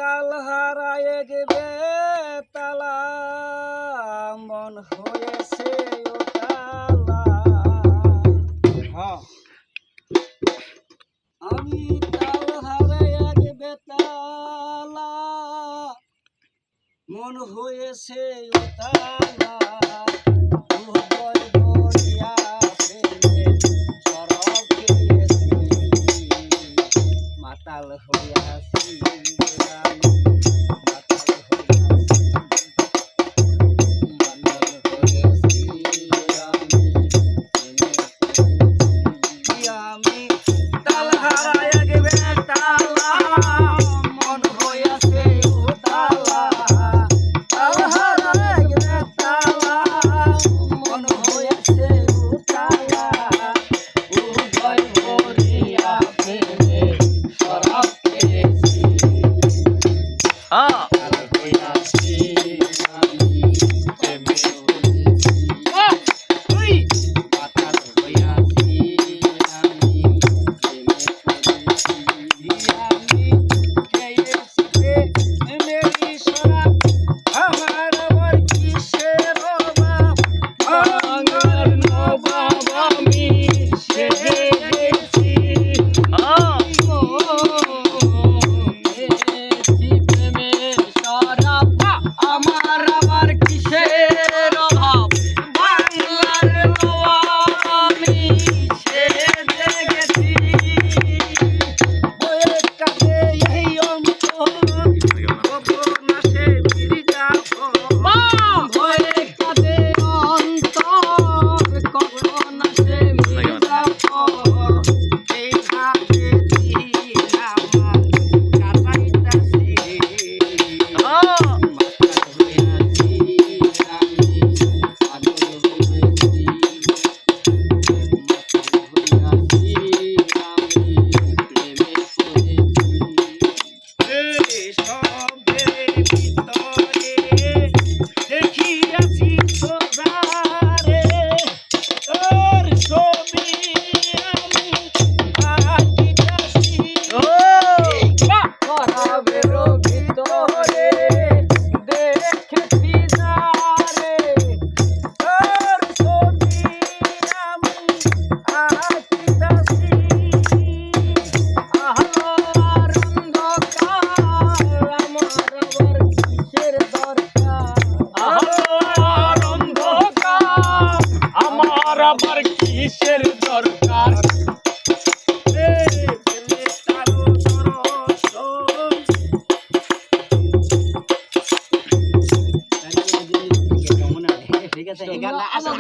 তাল হারায় গেবে তালা মন হয়েছে ও তালা। আমি তাল হারায় গেবে তালা মন হয়েছে ও তালা। মাতাল হইয়াছি আমি তাল হারায় গেবে তালা মন হইয়াছে ও তালা। তাল হারায় গেবে তালা মন হইয়াছে ও তালা। উদয় ভরিয়া প্রেমে শরাব খেয়েছি। তাল হইয়াছি আমি প্রেমে পড়েছি। মাতাল হইয়াছি আমি প্রেমে পড়েছি। আমি খেয়েছি প্রেমেরই শরাব আমার আবার কিসের অভাব। ভাঙার নবাব আমি সেজে গেছি। প্রেমের শরাব আমার আবার কিসের অভাব। বাংলার নবাব আমি সেজে গেছি। বইয়ের কাছে এই অন্তর কখন আসে মির্জাফর। বইয়ের কাছে অন্তর কখন আসে মির্জাফর। এই হাতে দিন আমার কাটাইতাছি। মাতাল হইয়াছি আমি পাগল হইয়াছি। মাতাল হইয়াছি আমি প্রেমে পড়েছি। সবের ভিতরে দেখিয়াছি সোজারে তোর ছবি আমি আঁকিতাছি। খরাবের ভিতরে দেখেছি যারে তোর ছবি আমি আঁকিতাছি। আলোর অন্ধকার আমার আবার কিসের দরকার। আলোর অন্ধকার আমার আবার কিসের দরকার। প্রেমের কালো দর্শন ঠিক আছে।